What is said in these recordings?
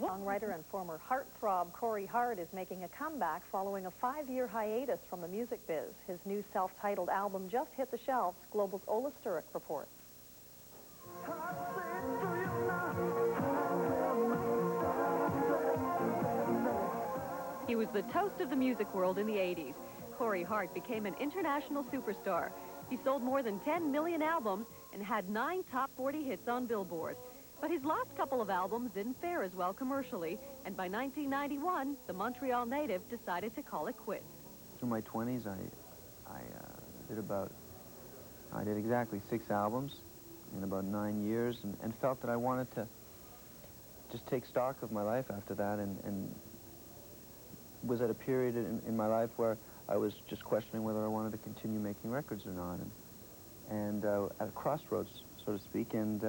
Songwriter and former heartthrob Hart is making a comeback following a 5-year hiatus from the music biz. His new self-titled album just hit the shelves, Global's Ola Sturrock reports. He was the toast of the music world in the 80s. Hart became an international superstar. He sold more than 10 million albums and had 9 top 40 hits on Billboard. But his last couple of albums didn't fare as well commercially, and by 1991, the Montreal native decided to call it quits. Through my 20s, I did exactly 6 albums in about 9 years, and felt that I wanted to just take stock of my life after that, and was at a period in my life where I was just questioning whether I wanted to continue making records or not, and at a crossroads, so to speak, and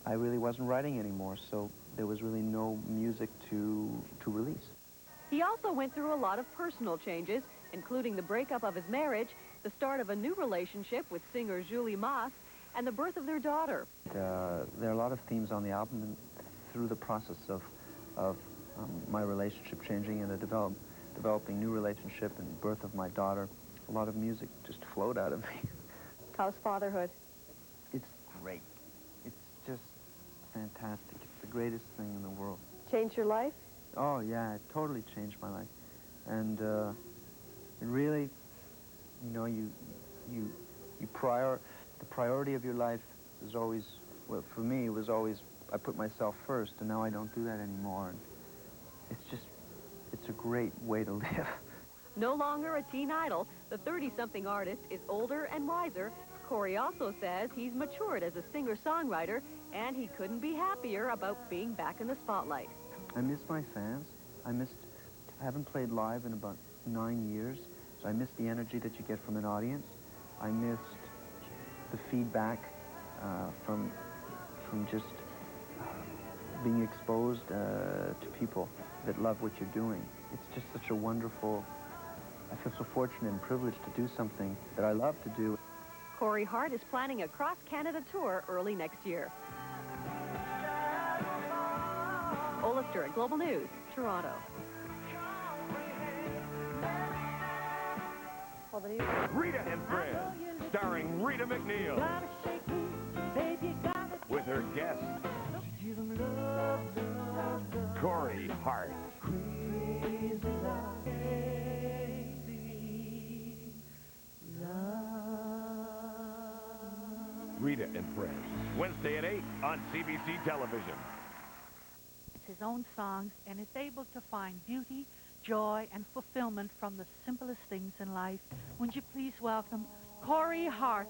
I really wasn't writing anymore, so there was really no music to release. He also went through a lot of personal changes, including the breakup of his marriage, the start of a new relationship with singer Julie Maas, and the birth of their daughter. There are a lot of themes on the album, and through the process of my relationship changing and the developing new relationship and birth of my daughter, a lot of music just flowed out of me. How's fatherhood? It's great. It's just fantastic. It's the greatest thing in the world. Changed your life? Oh, yeah, it totally changed my life. And it really, you know, the priority of your life is always, well, for me, it was always, I put myself first, and now I don't do that anymore. And it's a great way to live. No longer a teen idol, the 30-something artist is older and wiser. Corey also says he's matured as a singer-songwriter, and he couldn't be happier about being back in the spotlight. I miss my fans. I haven't played live in about 9 years, so I miss the energy that you get from an audience. I missed the feedback from just being exposed to people that love what you're doing. It's just such a wonderful, I feel so fortunate and privileged to do something that I love to do. Hart is planning a cross-Canada tour early next year. Ola Sturrock, Global News, Toronto. Well, the news. Rita and Friends, starring Rita McNeil, with her guest, Hart. Rita and Friends, Wednesday at 8 on CBC Television. His own songs, and is able to find beauty, joy, and fulfillment from the simplest things in life. Would you please welcome Hart?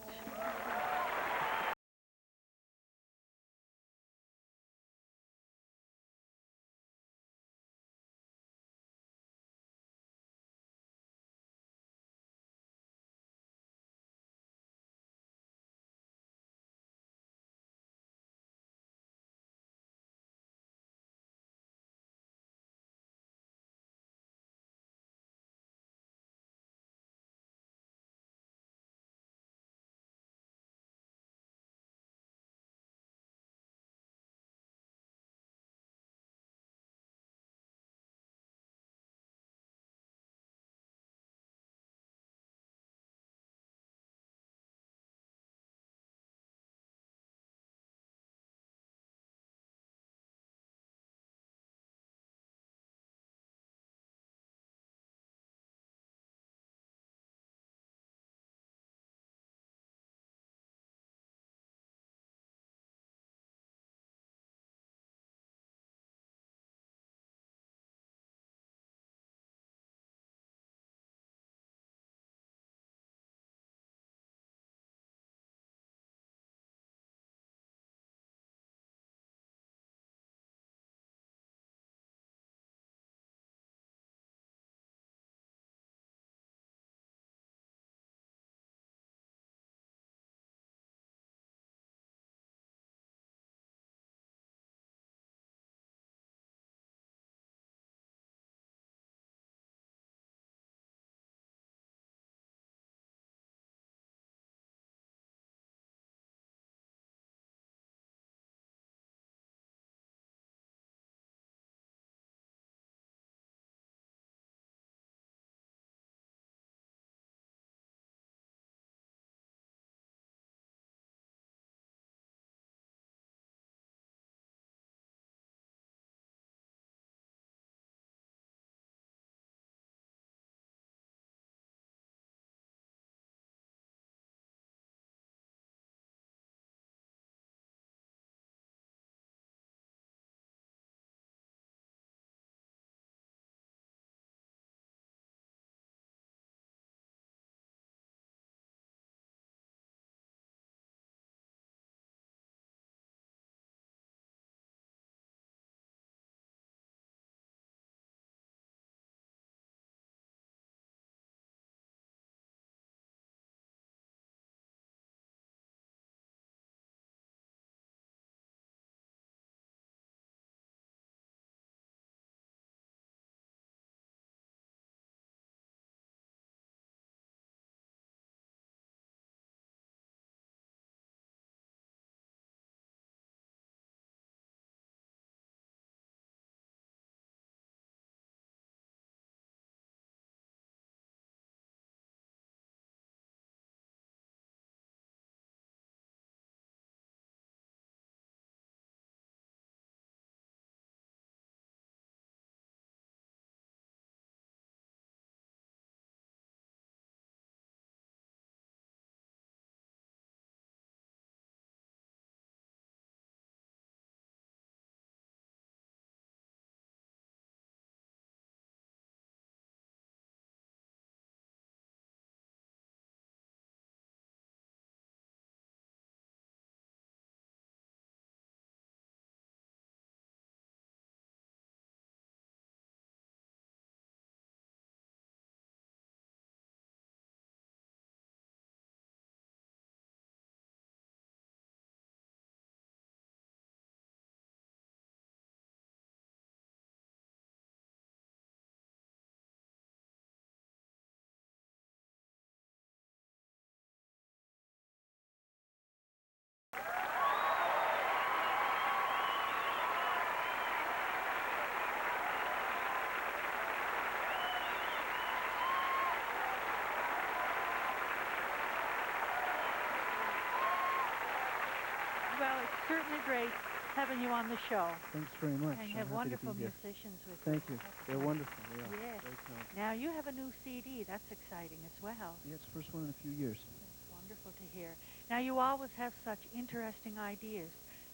certainly great having you on the show. Thanks very much. And you I'm have happy to be wonderful here. musicians with Thank you. you. That's They're great. wonderful. They are. Yes. Very kind. Now you have a new CD. That's exciting as well. Yeah, it's the first one in a few years. That's wonderful to hear. Now you always have such interesting ideas.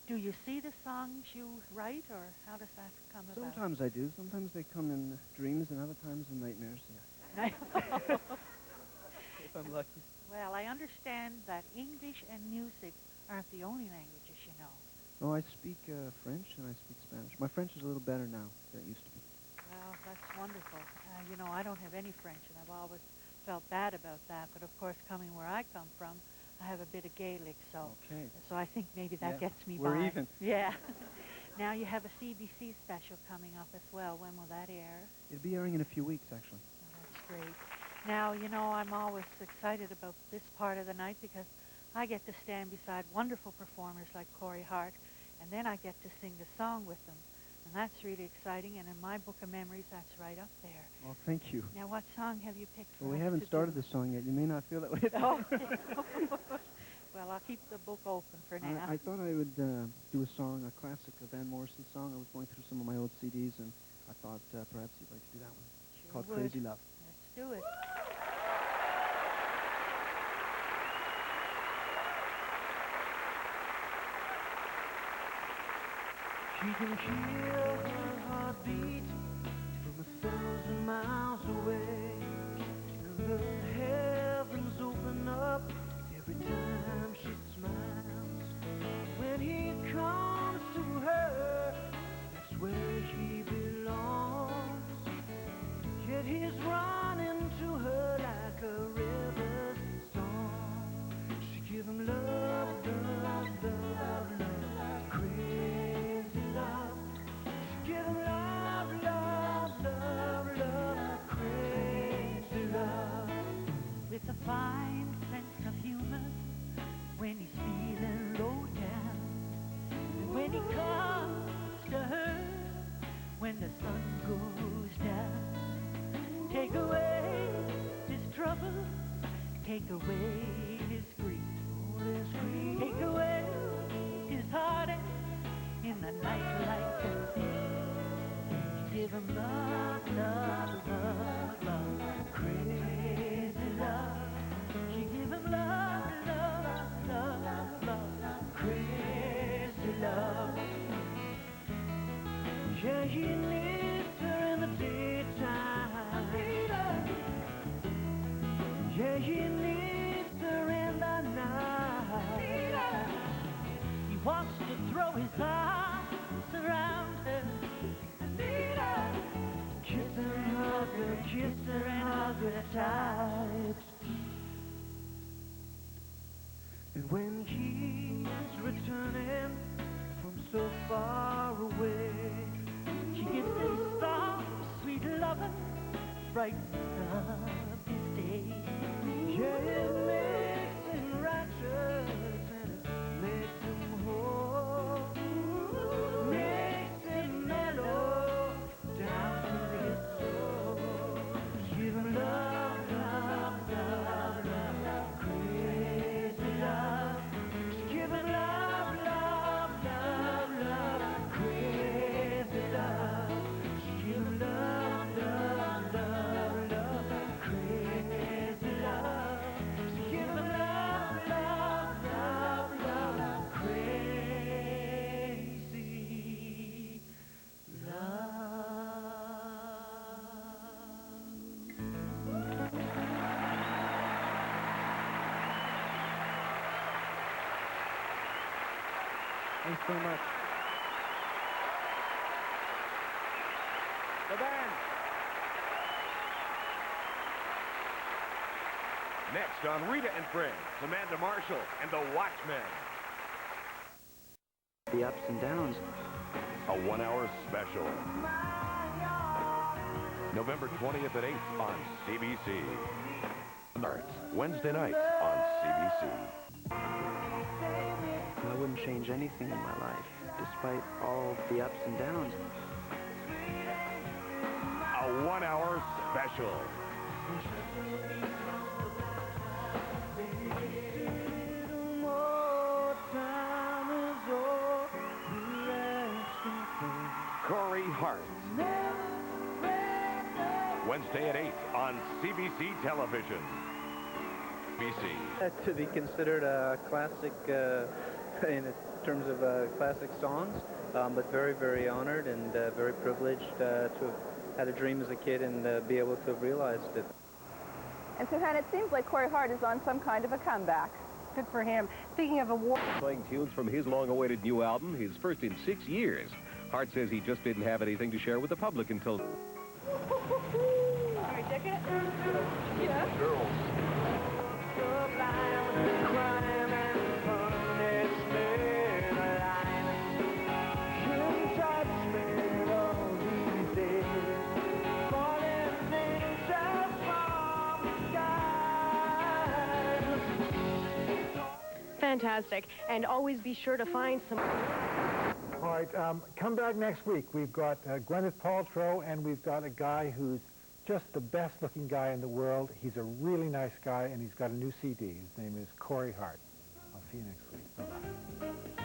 Do you see the songs you write, or how does that come about? Sometimes I do. Sometimes they come in dreams, and other times in nightmares. Yeah. If I'm lucky. Well, I understand that English and music aren't the only languages you know. Oh, I speak French and I speak Spanish. My French is a little better now than it used to be. Well, that's wonderful. You know, I don't have any French, and I've always felt bad about that. But of course, coming where I come from, I have a bit of Gaelic, so I think maybe that gets me by. We're even. Yeah. Now you have a CBC special coming up as well. When will that air? It'll be airing in a few weeks, actually. Oh, that's great. Now, you know, I'm always excited about this part of the night because I get to stand beside wonderful performers like Corey Hart, and then I get to sing the song with them. And that's really exciting, and in my book of memories, that's right up there. Well, thank you. Now, what song have you picked for Well, we us haven't to started do? the song yet. You may not feel that way. Oh. Well, I'll keep the book open for now. I thought I would do a song, a classic, a Van Morrison song. I was going through some of my old CDs, and I thought perhaps you'd like to do that one. Sure Called would. Crazy Love. Let's do it. She can hear her heartbeat from 1,000 miles away, and the heavens open up every time she smiles. When he comes to her, that's where he belongs. Yet he's running to her like a river's song. She give him love, love, love, love, crazy love. She give him love, love, love, love, crazy love. With a fine sense of humor when he's feeling low down, and when he comes to her when the sun goes down. Take away his trouble, take away his grief, take away his heartache in the night like a thief. Give him love, love, love, love, crazy love. She give him love, love, love, love, crazy love. Yeah, he needs her in the daytime. Yeah, he needs her in the night. He wants to throw his arms around her. Kiss her and hug her, kiss her and hug her tight. And when he's returning from so far away, She gives him soft, sweet loving, brightens up his day. yeah, it makes him righteous and it makes him whole. Makes him mellow down to his soul. Give him love, love, love, love, crazy love. Give him love, love, love, love, crazy love. Give him love, love, love, love, crazy love. Give him love, love, love, love, crazy love. Thanks very much. The band. Next on Rita and Friends, Amanda Marshall and the Watchmen. The ups and downs. A 1-hour special. November 20th at 8 on CBC. Hart, Wednesday night on CBC. I wouldn't change anything in my life, despite all the ups and downs. A 1-hour special. More time is all Hart. Wednesday at 8 on CBC Television. CBC. To be considered a classic in terms of classic songs, but very, very honored and very privileged to have had a dream as a kid and be able to have realized it. And Suzanne, it seems like Corey Hart is on some kind of a comeback. Good for him. Speaking of awards... Playing tunes from his long-awaited new album, his first in 6 years. Hart says he just didn't have anything to share with the public until... All right, check it. Yeah. Girls. Fantastic. And always be sure to find some... All right, come back next week. We've got Gwyneth Paltrow, and we've got a guy who's just the best-looking guy in the world. He's a really nice guy, and he's got a new CD. His name is Corey Hart. I'll see you next week. Bye-bye.